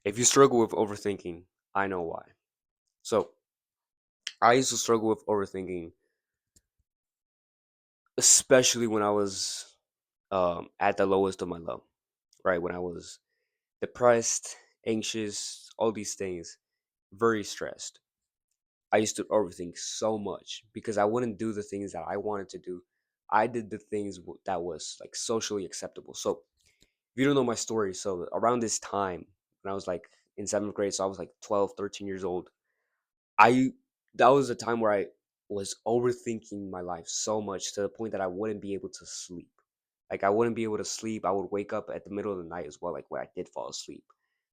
If you struggle with overthinking, I know why. So, I used to struggle with overthinking, especially when I was at the lowest of my low, right? When I was depressed, anxious, all these things, very stressed. I used to overthink so much because I wouldn't do the things that I wanted to do. I did the things that was like socially acceptable. So, if you don't know my story, so around this time when I was like in seventh grade, so I was like 12, 13 years old, I that was a time where I was overthinking my life so much to the point that I wouldn't be able to sleep. Like I wouldn't be able to sleep. I would wake up at the middle of the night as well, like where I did fall asleep,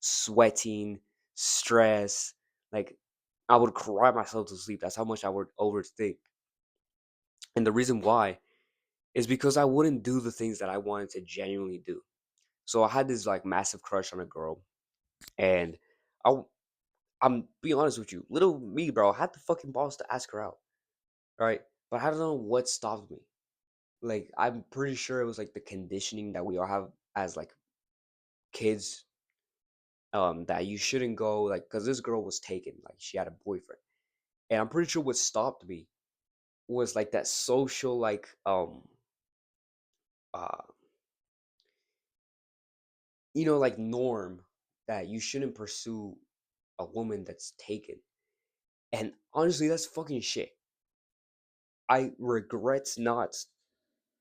sweating, stress. Like I would cry myself to sleep. That's how much I would overthink. And the reason why is because I wouldn't do the things that I wanted to genuinely do. So I had this like massive crush on a girl, and I, I'm being honest with you, little me, bro, I had the fucking balls to ask her out. Right? But I don't know what stopped me. Like, I'm pretty sure it was like the conditioning that we all have as like kids, that you shouldn't go like because this girl was taken, like she had a boyfriend. And I'm pretty sure what stopped me was like that social uh like norm that you shouldn't pursue a woman that's taken. And honestly, that's fucking shit. I regret not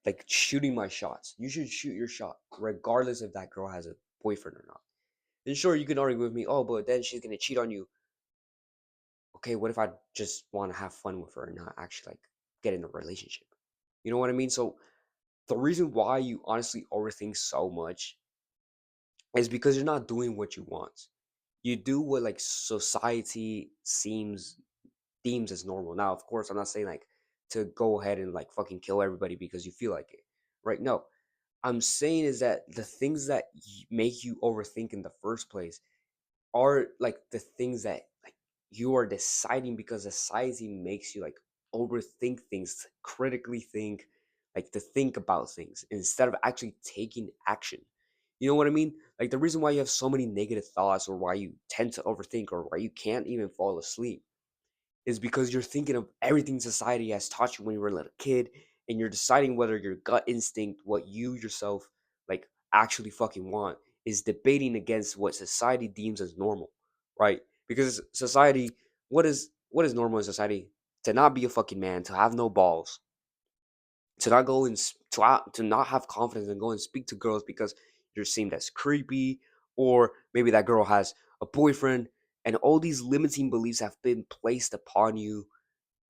like shooting my shots. You should shoot your shot, regardless if that girl has a boyfriend or not. And sure, you can argue with me, oh, but then she's gonna cheat on you. Okay, what if I just want to have fun with her and not actually like get in a relationship? You know what I mean? So the reason why you honestly overthink so much is because you're not doing what you want. You do what like society seems deems as normal. Now, of course, I'm not saying like to go ahead and like fucking kill everybody because you feel like it. Right? No. I'm saying is that the things that make you overthink in the first place are like the things that like you are deciding because society makes you like overthink things, critically think, like to think about things instead of actually taking action. You know what I mean? Like the reason why you have so many negative thoughts or why you tend to overthink or why you can't even fall asleep is because you're thinking of everything society has taught you when you were a little kid, and you're deciding whether your gut instinct, what you yourself like actually fucking want, is debating against what society deems as normal, right? Because society, what is normal in society? To not be a fucking man, to have no balls, to not go and to not have confidence and go and speak to girls because you're seen as creepy, or maybe that girl has a boyfriend, and all these limiting beliefs have been placed upon you.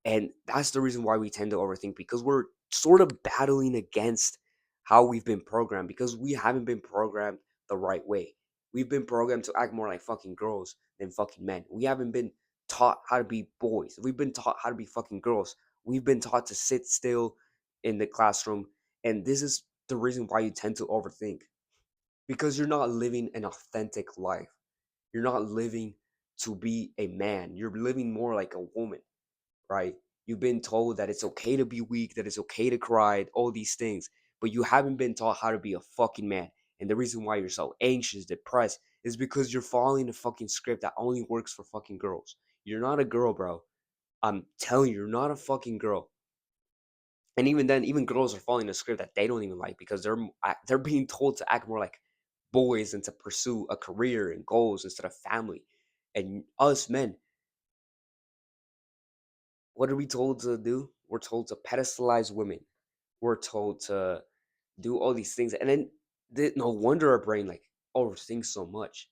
And that's the reason why we tend to overthink, because we're sort of battling against how we've been programmed, because we haven't been programmed the right way. We've been programmed to act more like fucking girls than fucking men. We haven't been taught how to be boys. We've been taught how to be fucking girls. We've been taught to sit still in the classroom. And this is the reason why you tend to overthink, because you're not living an authentic life. You're not living to be a man. You're living more like a woman, right? You've been told that it's okay to be weak, that it's okay to cry, all these things, but you haven't been taught how to be a fucking man. And the reason why you're so anxious, depressed, is because you're following a fucking script that only works for fucking girls. You're not a girl, bro. I'm telling you, you're not a fucking girl. And even then, even girls are following a script that they don't even like because they're being told to act more like boys and to pursue a career and goals instead of family. And us men, what are we told to do? We're told to pedestalize women. We're told to do all these things, and then no wonder our brain like overthinks so much,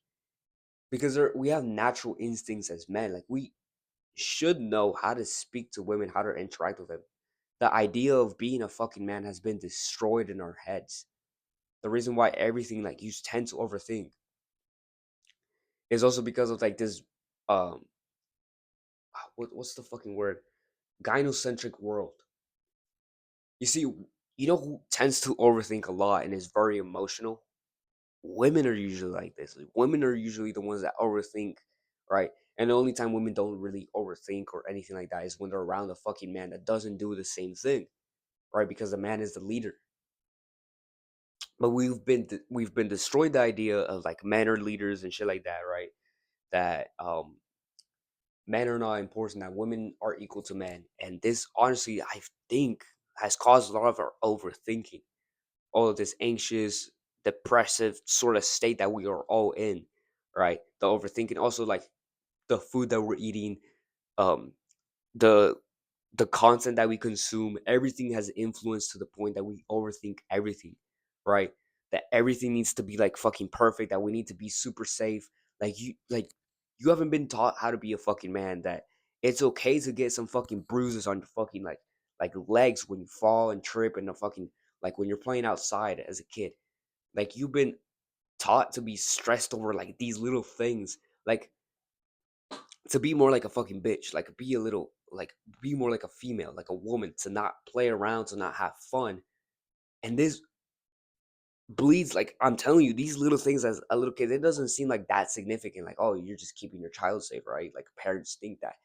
because we have natural instincts as men. Like we should know how to speak to women, how to interact with them. The idea of being a fucking man has been destroyed in our heads. The reason why everything like you tend to overthink is also because of like this um what's the fucking word, gynocentric world. You see, you know who tends to overthink a lot and is very emotional? Women are usually like this. Like, women are usually the ones that overthink, right? And the only time women don't really overthink or anything like that is when they're around a fucking man that doesn't do the same thing, right? Because the man is the leader. But we've been destroyed the idea of like men are leaders and shit like that, right? That men are not important, that women are equal to men. And this honestly, I think, has caused a lot of our overthinking, all of this anxious, depressive sort of state that we are all in, right? The overthinking, also like the food that we're eating, um, the the content that we consume, everything has influence to the point that we overthink everything, right? That everything needs to be like fucking perfect, that we need to be super safe. Like you haven't been taught how to be a fucking man, that it's okay to get some fucking bruises on your fucking like legs when you fall and trip and the fucking like when you're playing outside as a kid. Like you've been taught to be stressed over like these little things. Like to be more like a fucking bitch, like be a little like be more like a female, like a woman, to not play around, to not have fun. And this bleeds, like I'm telling you, these little things as a little kid, it doesn't seem like that significant. Like, oh, you're just keeping your child safe, right? Like parents think that.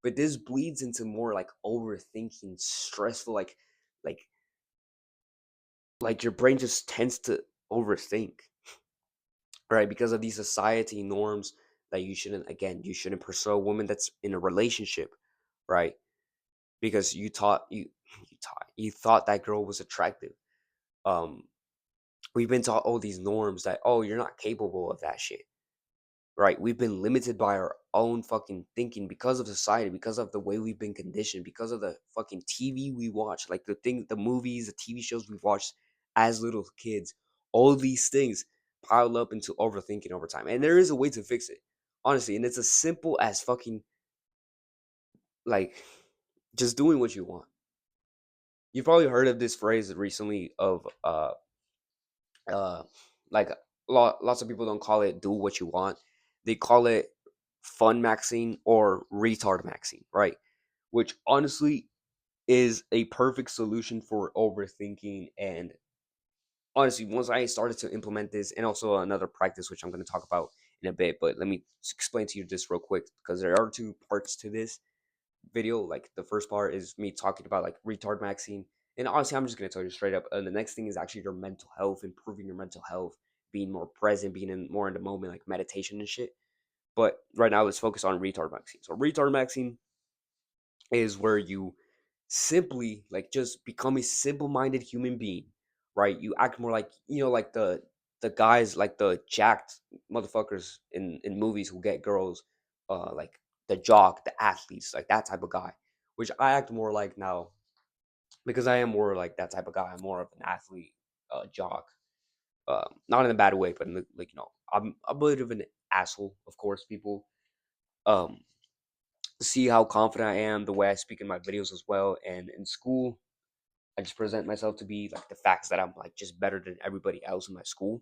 But this bleeds into more like overthinking, stressful, like like your brain just tends to overthink, right? Because of these society norms that you shouldn't, again, you shouldn't pursue a woman that's in a relationship, right? Because you thought that girl was attractive. Um, we've been taught all these norms that, oh, you're not capable of that shit, right? We've been limited by our own fucking thinking because of society, because of the way we've been conditioned, because of the fucking TV we watch, like the movies, the TV shows we've watched as little kids. All these things pile up into overthinking over time, and there is a way to fix it, honestly, and it's as simple as fucking like just doing what you want. You've probably heard of this phrase recently of uh like lots of people don't call it do what you want. They call it fun maxing or retard maxing, right? Which honestly is a perfect solution for overthinking. And honestly, once I started to implement this, and also another practice which I'm going to talk about in a bit, but let me explain to you this real quick because there are two parts to this video. Like the first part is me talking about like retard maxing, and honestly, I'm just gonna tell you straight up. And the next thing is actually your mental health, improving your mental health, being more present, being in more in the moment, like meditation and shit. But right now, let's focus on retard maxing. So retard maxing is where you simply like just become a simple-minded human being, right? You act more like, like the guys, like the jacked motherfuckers in movies who get girls, like the jock, the athletes, like that type of guy, which I act more like now because I am more like that type of guy. I'm more of an athlete, jock, not in a bad way, but in like, I'm a bit of an asshole. Of course, people um see how confident I am, the way I speak in my videos as well. And in school, I just present myself to be like the facts that I'm like just better than everybody else in my school,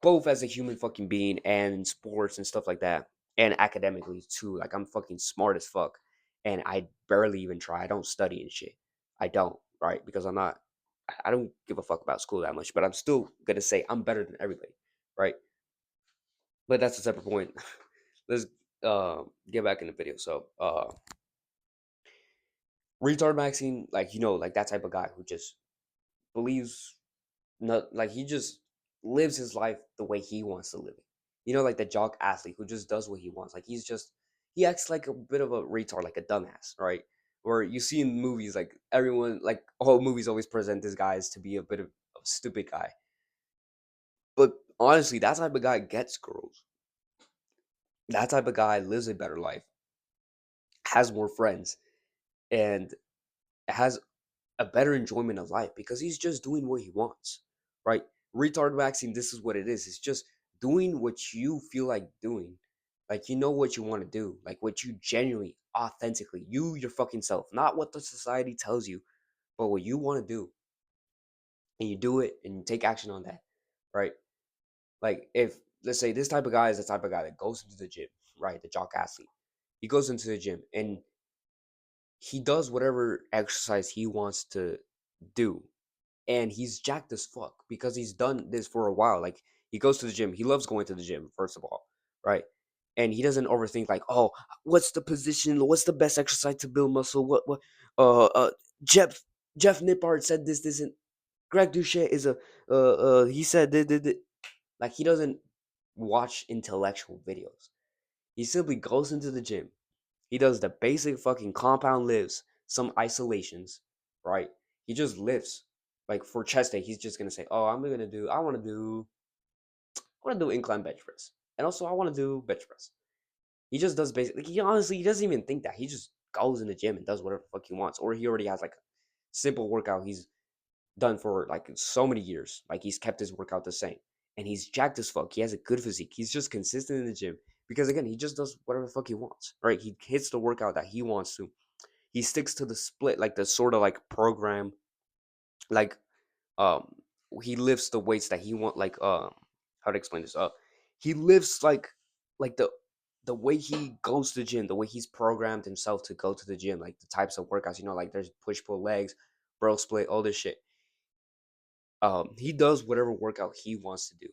both as a human fucking being and in sports and stuff like that, and academically too. Like I'm fucking smart as fuck, and I barely even try. I don't study and shit. I don't, right? Because I'm not. I don't give a fuck about school that much, but I'm still gonna say I'm better than everybody, right? But that's a separate point. Let's get back in the video. So retard maxing, like like that type of guy who just believes, not like he just lives his life the way he wants to live it. Like the jock athlete who just does what he wants. Like he acts like a bit of a retard, like a dumbass, right? Where you see in movies, like everyone, like all movies always present this guy as to be a bit of a stupid guy. But honestly, that type of guy gets girls. That type of guy lives a better life, has more friends, and has a better enjoyment of life because he's just doing what he wants, right? Retard waxing, this is what it is. It's just doing what you feel like doing. Like, you know what you want to do, like what you genuinely, authentically, your fucking self, not what the society tells you, but what you want to do. And you do it and you take action on that, right? Like, if, let's say, this type of guy is the type of guy that goes into the gym, right? The jock athlete. He goes into the gym and he does whatever exercise he wants to do, and he's jacked as fuck because he's done this for a while. Like he goes to the gym. He loves going to the gym, first of all, right? And he doesn't overthink like, oh, what's the position? What's the best exercise to build muscle? What uh Jeff Nippard said this, and Greg Doucette is a he said like he doesn't watch intellectual videos. He simply goes into the gym. He does the basic fucking compound lifts, some isolations, right? He just lifts. Like for chest day, he's just gonna say, "Oh, I want to do incline bench press, and also I want to do bench press." He just does basic. Like he honestly, he doesn't even think that. He just goes in the gym and does whatever the fuck he wants, or he already has like a simple workout he's done for like so many years. Like he's kept his workout the same, and he's jacked as fuck. He has a good physique. He's just consistent in the gym because again, he just does whatever the fuck he wants. Right? He hits the workout that he wants to. He sticks to the split, like the sort of like program, like um he lifts the weights that he want, like how to explain this, he lifts like the way he goes to the gym, the way he's programmed himself to go to the gym, like the types of workouts, like there's push pull legs, bro split, all this shit. He does whatever workout he wants to do.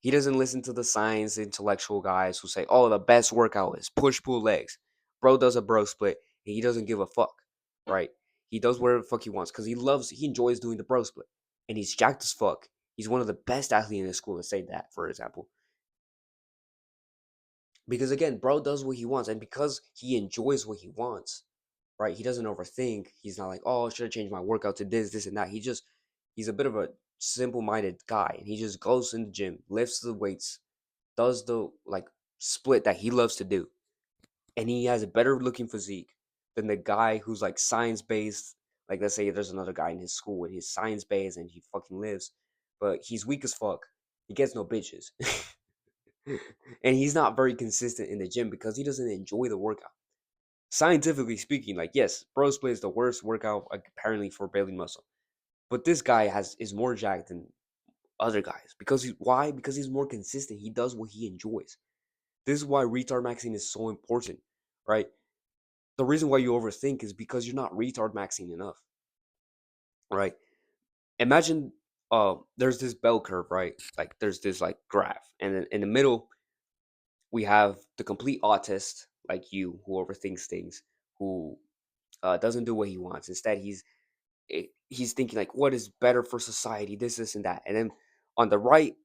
He doesn't listen to the science intellectual guys who say, "Oh, the best workout is push pull legs." Bro does a bro split, and he doesn't give a fuck, right? He does whatever the fuck he wants because he enjoys doing the bro split, and he's jacked as fuck. He's one of the best athletes in his school to say that, for example, because again, bro does what he wants, and because he enjoys what he wants, right? He doesn't overthink. He's not like, "Oh, should I change my workout to this, and that?" He's a bit of a simple-minded guy, and he just goes in the gym, lifts the weights, does the like split that he loves to do, and he has a better looking physique than the guy who's like science based. Like let's say there's another guy in his school and he's science based and he fucking lives, but he's weak as fuck. He gets no bitches, and he's not very consistent in the gym because he doesn't enjoy the workout. Scientifically speaking, like yes, bro split is the worst workout like, apparently for building muscle, but this guy has is more jacked than other guys because why? Because he's more consistent. He does what he enjoys. This is why retard maxing is so important, right? The reason why you overthink is because you're not retard maxing enough, right? Imagine there's this bell curve, right? Like there's this like graph, and then in the middle we have the complete autist, like you, who overthinks things, who doesn't do what he wants. Instead, he's thinking like, what is better for society? This, and that. And then on the right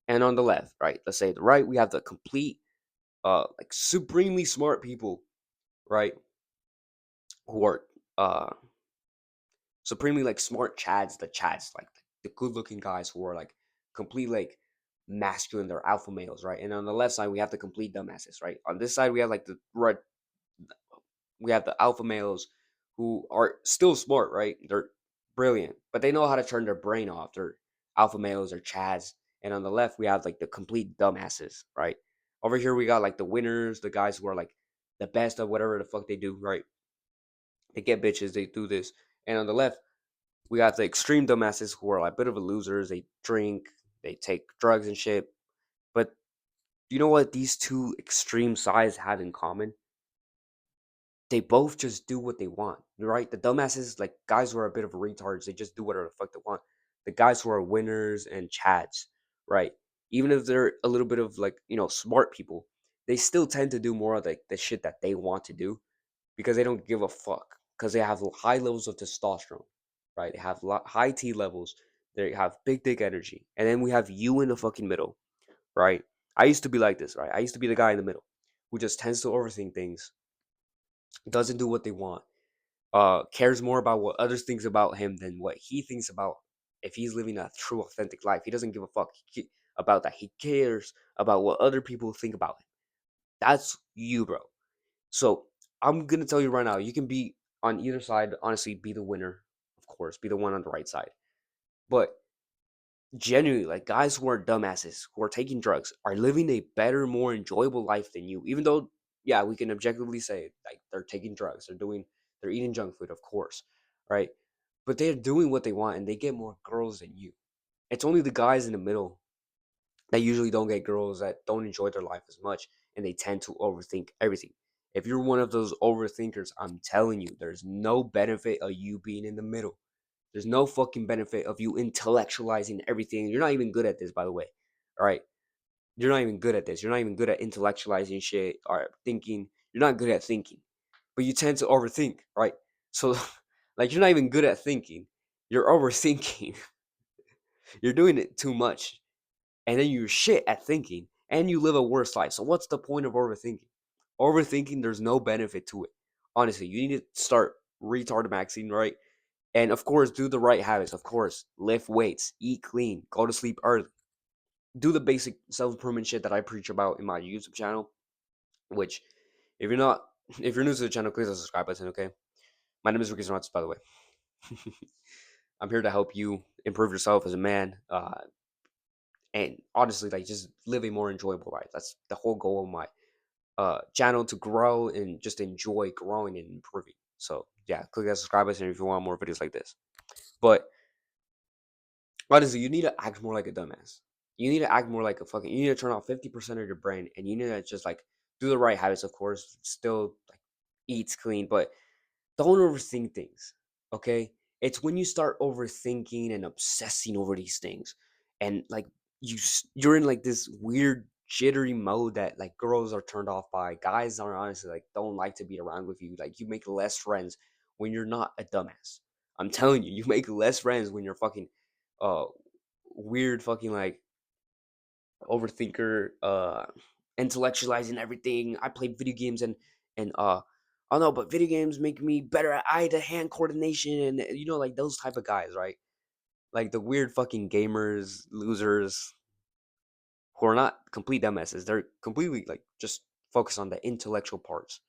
and on the left, right? Let's say the right, we have the complete, like supremely smart people, right? Who are uh supremely like smart chads, like the good looking guys who are like complete like masculine, they're alpha males, right? And on the left side we have the complete dumbasses, right? On this side we have like the right, we have the alpha males who are still smart, right? They're brilliant, but they know how to turn their brain off. They're alpha males or chads. And on the left we have like the complete dumbasses, right? Over here we got like the winners, the guys who are like the best of whatever the fuck they do, right? They get bitches, they do this. And on the left we got the extreme dumbasses who are like a bit of a losers. They drink, they take drugs and shit. But you know what these two extreme sides have in common? They both just do what they want, right? The dumbasses, like guys who are a bit of retards, they just do whatever the fuck they want. The guys who are winners and chads, right? Even if they're a little bit of like, smart people, they still tend to do more of the shit that they want to do because they don't give a fuck because they have high levels of testosterone, right? They have high T levels. They have big dick energy, and then we have you in the fucking middle, right? I used to be like this, right? I used to be the guy in the middle who just tends to overthink things, doesn't do what they want, cares more about what others thinks about him than what he thinks about if he's living a true authentic life. He doesn't give a fuck about that. He cares about what other people think about him. That's you, bro. So I'm gonna tell you right now, you can be on either side. Honestly, be the winner, of course, be the one on the right side. But genuinely, like guys who are dumbasses, who are taking drugs, are living a better, more enjoyable life than you. Even though, yeah, we can objectively say like they're taking drugs, they're eating junk food, of course, right? But they're doing what they want, and they get more girls than you. It's only the guys in the middle that usually don't get girls, that don't enjoy their life as much, and they tend to overthink everything. If you're one of those overthinkers, I'm telling you, there's no benefit of you being in the middle. There's no fucking benefit of you intellectualizing everything. You're not even good at this, by the way. All right. You're not even good at this. You're not even good at intellectualizing shit or thinking. You're not good at thinking, but you tend to overthink, right? So, like, you're not even good at thinking. You're overthinking. You're doing it too much. And then you're shit at thinking and you live a worse life. So what's the point of overthinking? Overthinking, there's no benefit to it. Honestly, you need to start retard maxing, right? And of course, do the right habits. Of course, lift weights, eat clean, go to sleep early. Do the basic self-improvement shit that I preach about in my YouTube channel, which if you're not if you're new to the channel, click the subscribe button, okay? My name is Ricky Sonats, by the way. I'm here to help you improve yourself as a man, and honestly, like just live a more enjoyable life. That's the whole goal of my channel, to grow and just enjoy growing and improving. So yeah, click that subscribe button if you want more videos like this. But honestly, you need to act more like a dumbass. You need to act more like a fucking. You need to turn off 50% of your brain, and you need to just like do the right habits. Of course, still like eats clean, but don't overthink things. Okay, it's when you start overthinking and obsessing over these things, and like you're in like this weird jittery mode that like girls are turned off by. Guys are honestly like don't like to be around with you. Like you make less friends when you're not a dumbass. I'm telling you, you make less friends when you're fucking uh weird fucking like overthinker, intellectualizing everything. I play video games and I don't know, but video games make me better at eye to hand coordination and like those type of guys, right? Like the weird fucking gamers, losers who are not complete dumbasses. They're completely like just focused on the intellectual parts,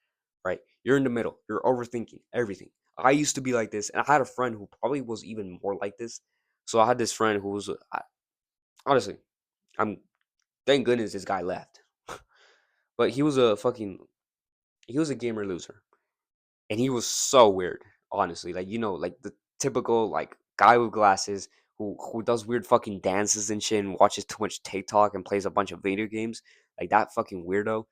right? You're in the middle. You're overthinking everything. I used to be like this, and I had a friend who probably was even more like this. So I had this friend who was honestly, I'm thank goodness this guy left. But he was a gamer loser. And he was so weird, honestly. Like, like the typical like guy with glasses who does weird fucking dances and shit and watches too much TikTok and plays a bunch of video games. Like that fucking weirdo.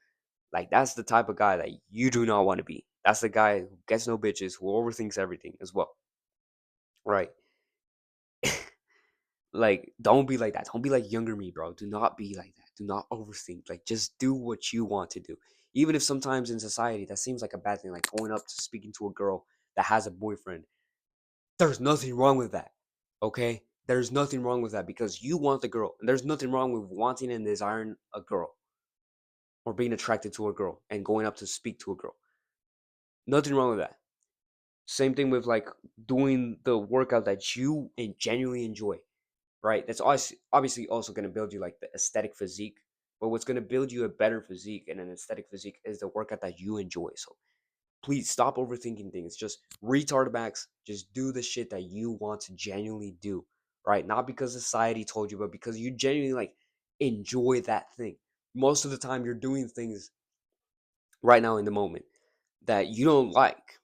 Like that's the type of guy that you do not want to be. That's the guy who gets no bitches, who overthinks everything as well. Right. Like, don't be like that. Don't be like younger me, bro. Do not be like that. Do not overthink. Like, just do what you want to do. Even if sometimes in society that seems like a bad thing, like going up to speaking to a girl that has a boyfriend. There's nothing wrong with that. Okay? There's nothing wrong with that because you want the girl. And there's nothing wrong with wanting and desiring a girl or being attracted to a girl and going up to speak to a girl. Nothing wrong with that. Same thing with like doing the workout that you genuinely enjoy, right? That's obviously also going to build you like the aesthetic physique. But what's going to build you a better physique and an aesthetic physique is the workout that you enjoy. So please stop overthinking things. Just retard backs. Just do the shit that you want to genuinely do, right? Not because society told you, but because you genuinely like enjoy that thing. Most of the time, you're doing things right now in the moment that you don't like,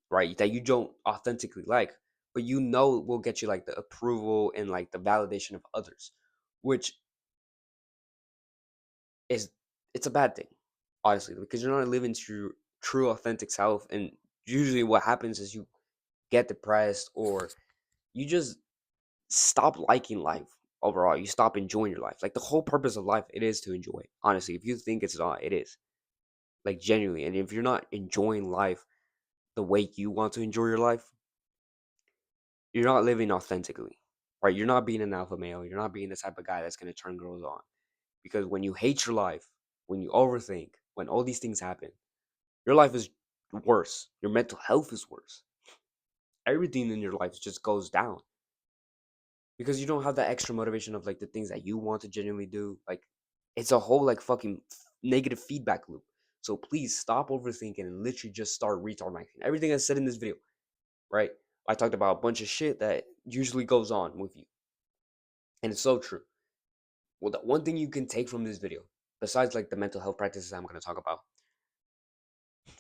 right? That you don't authentically like, but will get you like the approval and like the validation of others, which is it's a bad thing, honestly, because you're not living true authentic self. And usually what happens is you get depressed or you just stop liking life overall. You stop enjoying your life. Like the whole purpose of life, it is to enjoy. Honestly, if you think it's not, it is. Like genuinely. And if you're not enjoying life the way you want to enjoy your life, you're not living authentically. Right? You're not being an alpha male. You're not being the type of guy that's gonna turn girls on. Because when you hate your life, when you overthink, when all these things happen, your life is worse. Your mental health is worse. Everything in your life just goes down because you don't have that extra motivation of like the things that you want to genuinely do. Like it's a whole like fucking negative feedback loop. So please stop overthinking and literally just start retargeting. Everything I said in this video, right? I talked about a bunch of shit that usually goes on with you. And it's so true. Well, the one thing you can take from this video, besides like the mental health practices I'm gonna talk about,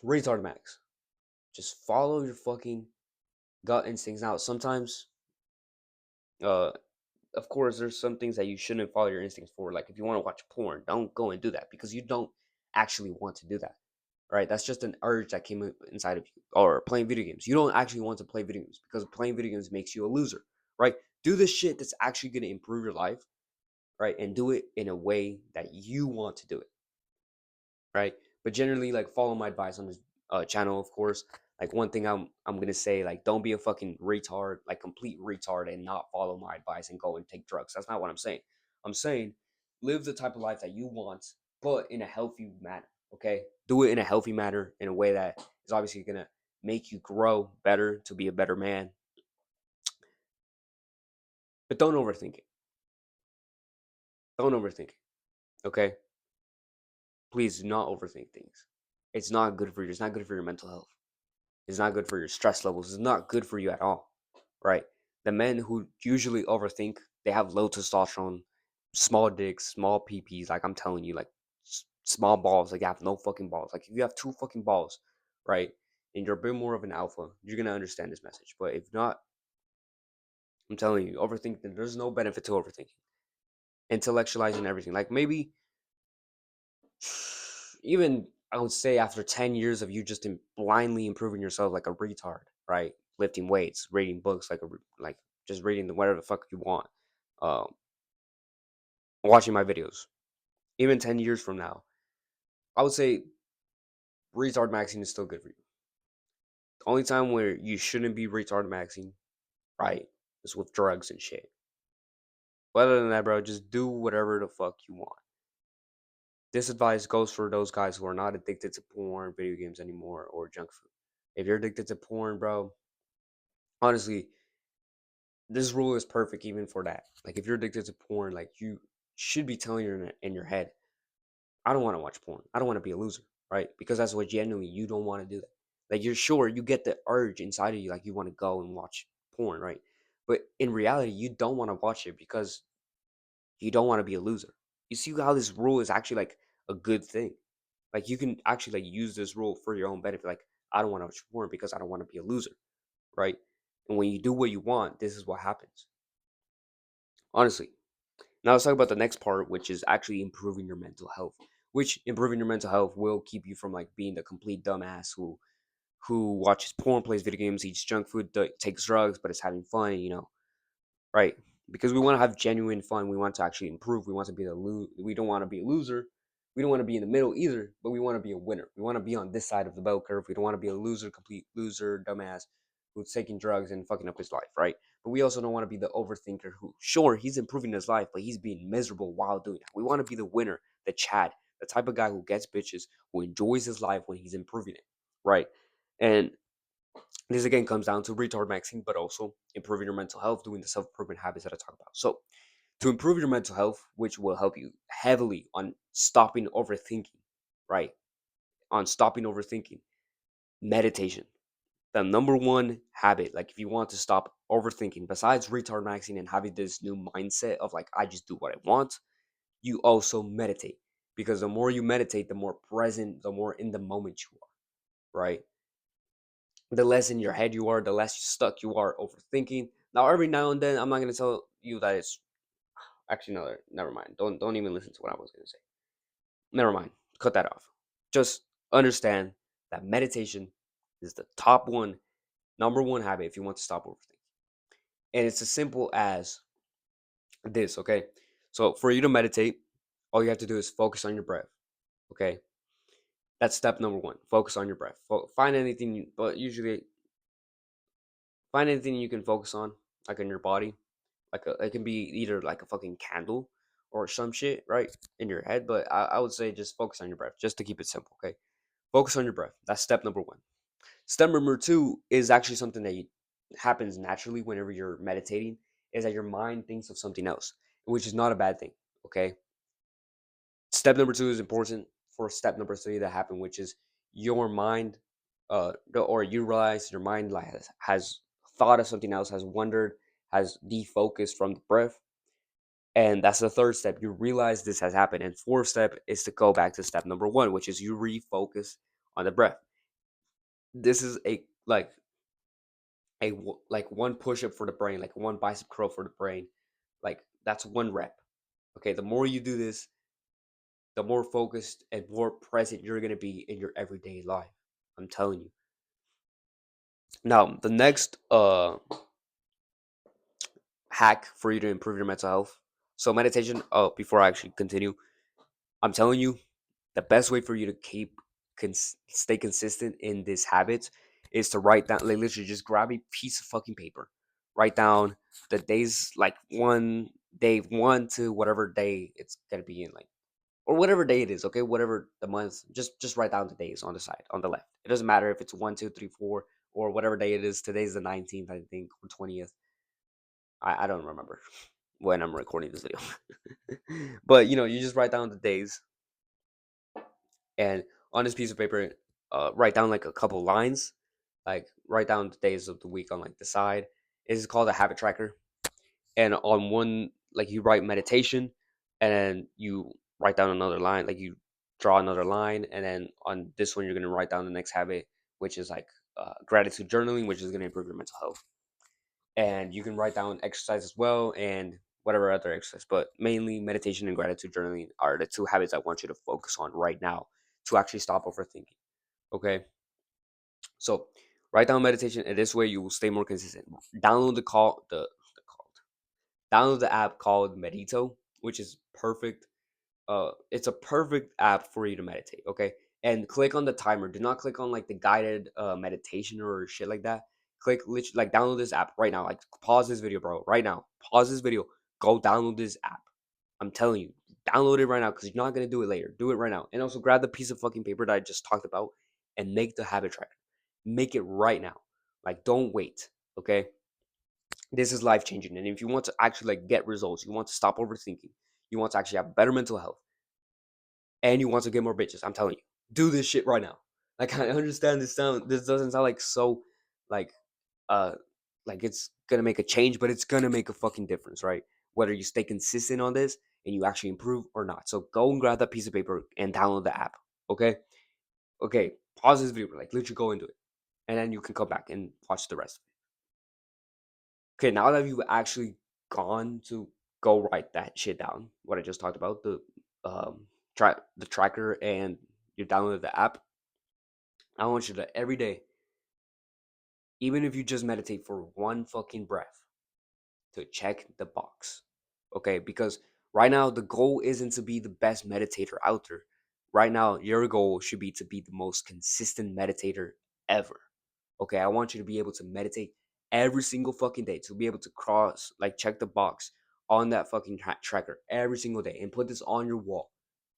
retard max. Just follow your fucking gut instincts. Now, sometimes, uh, of course, there's some things that you shouldn't follow your instincts for. Like if you want to watch porn, don't go and do that because you don't actually want to do that. Right? That's just an urge that came inside of you. Or playing video games. You don't actually want to play video games because playing video games makes you a loser. Right? Do the shit that's actually going to improve your life. Right? And do it in a way that you want to do it. Right? But generally, like follow my advice on this channel, of course. Like one thing I'm gonna say, like don't be a fucking retard, like complete retard, and not follow my advice and go and take drugs. That's not what I'm saying. I'm saying live the type of life that you want, but in a healthy manner. Okay, do it in a healthy manner, in a way that is obviously gonna make you grow better to be a better man. But don't overthink it. Don't overthink it. Okay, please do not overthink things. It's not good for you. It's not good for your mental health. It's not good for your stress levels. It's not good for you at all, right? The men who usually overthink, they have low testosterone, small dicks, small PPs. Like I'm telling you, like small balls. Like you have no fucking balls. Like if you have two fucking balls, right, and you're a bit more of an alpha, you're gonna understand this message. But if not, I'm telling you, overthinking. There's no benefit to overthinking, intellectualizing everything. Like maybe even I would say after 10 years of you just blindly improving yourself like a retard, right? Lifting weights, reading books like just reading the whatever the fuck you want, um, watching my videos. Even 10 years from now, I would say retard maxing is still good for you. The only time where you shouldn't be retard maxing, right, is with drugs and shit. But other than that, bro, just do whatever the fuck you want. This advice goes for those guys who are not addicted to porn, video games anymore, or junk food. If you're addicted to porn, bro, honestly, this rule is perfect even for that. Like if you're addicted to porn, like you should be telling in your head, I don't want to watch porn. I don't want to be a loser, right? Because that's what genuinely you don't want to do that. Like you're sure you get the urge inside of you, like you want to go and watch porn, right? But in reality, you don't want to watch it because you don't want to be a loser. You see how this rule is actually like a good thing. Like you can actually like use this rule for your own benefit. Like I don't want to watch porn because I don't want to be a loser, right? And when you do what you want, this is what happens. Honestly. Now let's talk about the next part, which is actually improving your mental health. Which improving your mental health will keep you from like being the complete dumbass who watches porn, plays video games, eats junk food, takes drugs, but is having fun. Right? Because we want to have genuine fun. We want to actually improve. We want to be we don't want to be a loser. We don't want to be in the middle either, but we want to be a winner. We want to be on this side of the bell curve. We don't want to be a loser, complete loser, dumbass who's taking drugs and fucking up his life, right? But we also don't want to be the overthinker who, sure, he's improving his life, but he's being miserable while doing it. We want to be the winner, the Chad, the type of guy who gets bitches, who enjoys his life when he's improving it, right? And this again comes down to retard maxing, but also improving your mental health, doing the self improvement habits that I talk about. So, to improve your mental health, which will help you heavily on stopping overthinking, right? On stopping overthinking, meditation. The number one habit, like if you want to stop overthinking, besides retard maxing and having this new mindset of like, I just do what I want, you also meditate. Because the more you meditate, the more present, the more in the moment you are, right? The less in your head you are, the less stuck you are overthinking. Now, every now and then, I'm not gonna tell you that it's actually no, never mind. Don't even listen to what I was gonna say. Never mind. Cut that off. Just understand that meditation is the top one, number one habit if you want to stop overthinking. And it's as simple as this, okay? So for you to meditate, all you have to do is focus on your breath, okay? That's step number one. Focus on your breath. Find anything, but usually find anything you can focus on, like in your body. It can be either like a fucking candle or some shit, right, in your head. But I would say just focus on your breath, just to keep it simple, okay? Focus on your breath. That's step number one. Step number two is actually something that happens naturally whenever you're meditating, is that your mind thinks of something else, which is not a bad thing, okay? Step number two is important for step number three that happened, which is your mind, or you realize your mind like has thought of something else, has wondered, has defocused from the breath. And that's the third step. You realize this has happened. And fourth step is to go back to step number one, which is you refocus on the breath. This is like one push up for the brain, like one bicep curl for the brain. Like that's one rep. Okay, the more you do this, the more focused and more present you're going to be in your everyday life. I'm telling you. Now, the next hack for you to improve your mental health. So meditation, oh, before I actually continue, I'm telling you the best way for you to stay consistent in this habit is to write down, like literally just grab a piece of fucking paper, write down the days, like day 1 to whatever day it's gonna be in, like, or whatever day it is, okay, whatever the month, just write down the days on the side, on the left. It doesn't matter if it's 1, 2, 3, 4, or whatever day it is. Today's the 19th, I think, or 20th. I don't remember when I'm recording this video. But you just write down the days, and on this piece of paper, write down like a couple lines, like write down the days of the week on like the side. It is called a habit tracker. And on one, like, you write meditation, and then you write down another line, like you draw another line, and then on this one you're going to write down the next habit, which is like gratitude journaling, which is going to improve your mental health. And you can write down exercise as well, and whatever other exercise, but mainly meditation and gratitude journaling are the two habits I want you to focus on right now to actually stop overthinking. Okay, so write down meditation, and this way you will stay more consistent. Download the call download the app called Medito, which is perfect. It's a perfect app for you to meditate. Okay, and click on the timer. Do not click on like the guided meditation or shit like that. Click literally, like, download this app right now. Like, pause this video, bro. Right now, pause this video. Go download this app. I'm telling you, download it right now because you're not gonna do it later. Do it right now, and also grab the piece of fucking paper that I just talked about and make the habit tracker. Make it right now. Like, don't wait. Okay, this is life changing. And if you want to actually like get results, you want to stop overthinking, you want to actually have better mental health, and you want to get more bitches, I'm telling you, do this shit right now. Like, I understand this doesn't sound like so, like, uh like it's gonna make a change, but it's gonna make a fucking difference, right? Whether you stay consistent on this and you actually improve or not. So go and grab that piece of paper and download the app. Okay. Okay, pause this video, like literally go into it, and then you can come back and watch the rest. Okay, now that you've actually gone to go write that shit down, what I just talked about, the tracker, and you downloaded the app, I want you to every day, even if you just meditate for one fucking breath, to check the box. Okay, because right now the goal isn't to be the best meditator out there. Right now, your goal should be to be the most consistent meditator ever. Okay, I want you to be able to meditate every single fucking day, to be able to cross, like, check the box on that fucking tracker every single day, and put this on your wall.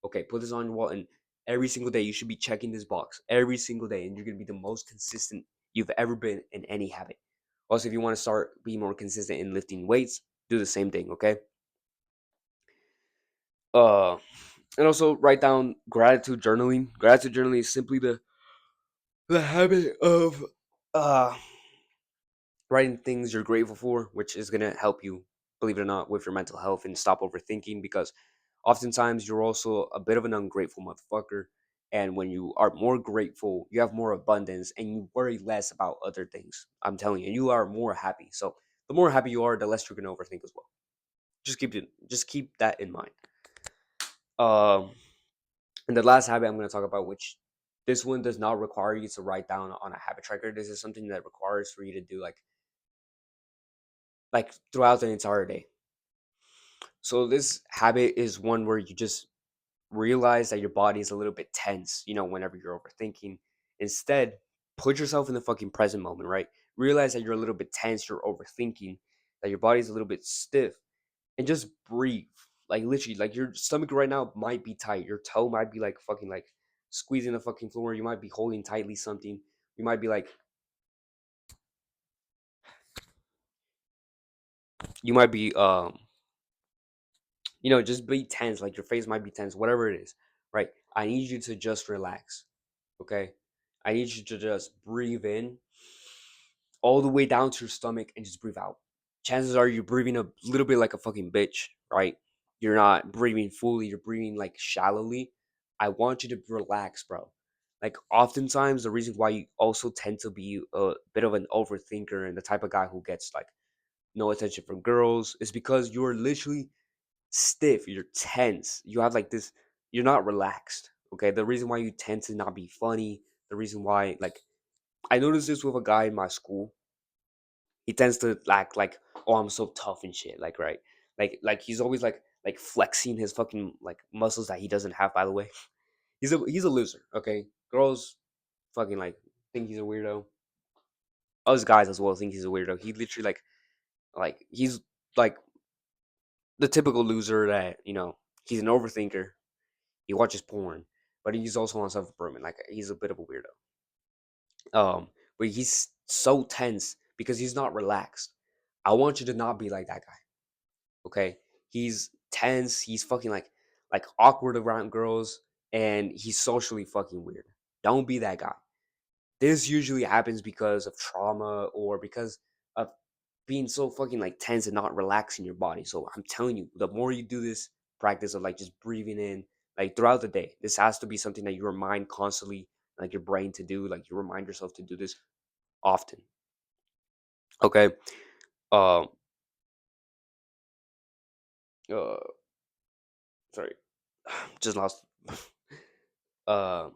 Okay, put this on your wall, and every single day you should be checking this box every single day, and you're gonna be the most consistent you've ever been in any habit. Also, if you want to start being more consistent in lifting weights, do the same thing. Okay. Uh, and also write down gratitude journaling. Gratitude journaling is simply the habit of uh writing things you're grateful for, which is gonna help you, believe it or not, with your mental health and stop overthinking, because oftentimes you're also a bit of an ungrateful motherfucker. And when you are more grateful, you have more abundance and you worry less about other things. I'm telling you, you are more happy. So the more happy you are, the less you're gonna overthink as well. Just keep that in mind. Um, and the last habit I'm going to talk about, which this one does not require you to write down on a habit tracker. This is something that requires for you to do, like throughout the entire day. So this habit is one where you just realize that your body is a little bit tense, whenever you're overthinking. Instead, put yourself in the fucking present moment, right? Realize that you're a little bit tense, you're overthinking, that your body's a little bit stiff, and just breathe. Like, literally, like, your stomach right now might be tight. Your toe might be like fucking like squeezing the fucking floor. You might be holding tightly something. You might be like, you might be just be tense. Like, your face might be tense, whatever it is, right? I need you to just relax. Okay? I need you to just breathe in all the way down to your stomach and just breathe out. Chances are you're breathing a little bit like a fucking bitch, right? You're not breathing fully, you're breathing like shallowly. I want you to relax, bro. Like, oftentimes, the reason why you also tend to be a bit of an overthinker and the type of guy who gets like no attention from girls is because you're literally stiff, you're tense, you have like this, you're not relaxed. Okay, the reason why you tend to not be funny, the reason why, like, I noticed this with a guy in my school. He tends to act like, oh, I'm so tough and shit, like, right, like he's always like flexing his fucking like muscles that he doesn't have, by the way. He's a loser. Okay, girls fucking like think he's a weirdo. us guys as well think he's a weirdo. He literally like he's like the typical loser that he's an overthinker. He watches porn, but he's also on self improvement. Like he's a bit of a weirdo. But he's so tense because he's not relaxed. I want you to not be like that guy. Okay, he's tense. He's fucking like awkward around girls, and he's socially fucking weird. Don't be that guy. This usually happens because of trauma or because of being so fucking like tense and not relaxing your body. So I'm telling you, the more you do this practice of like just breathing in, like throughout the day, this has to be something that you remind constantly, like your brain to do. Like you remind yourself to do this often. Okay. Um. Uh. Sorry. Just lost. Uh.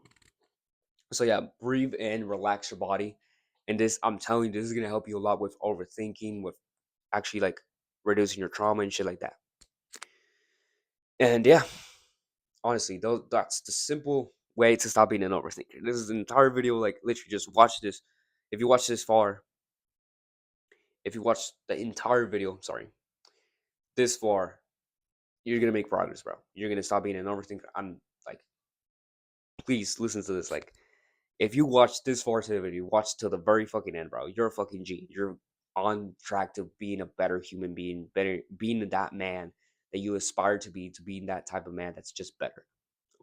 So yeah, breathe in, relax your body, and this I'm telling you, this is gonna help you a lot with overthinking, with actually like reducing your trauma and shit like that. And yeah, honestly, that's the simple way to stop being an overthinker. This is an entire video, like literally just watch this. If you watch this far, if you watch the entire video, sorry, this far, you're gonna make progress, bro. You're gonna stop being an overthinker. I'm like, please listen to this. Like, if you watch this far to the video, watch till the very fucking end, bro. You're a fucking G. You're on track to being a better human being, better being that man that you aspire to being that type of man that's just better.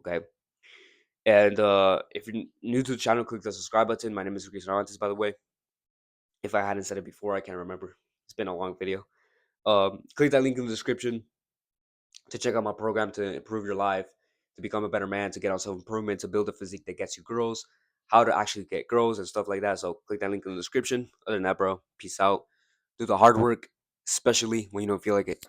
Okay. And if you're new to the channel, click the subscribe button. My name is Ricky Sarantes, by the way. If I hadn't said it before, I can't remember. It's been a long video. Click that link in the description to check out my program to improve your life, to become a better man, to get on self improvement, to build a physique that gets you girls, how to actually get girls and stuff like that. So click that link in the description. Other than that, bro, peace out. Do the hard work, especially when you don't feel like it.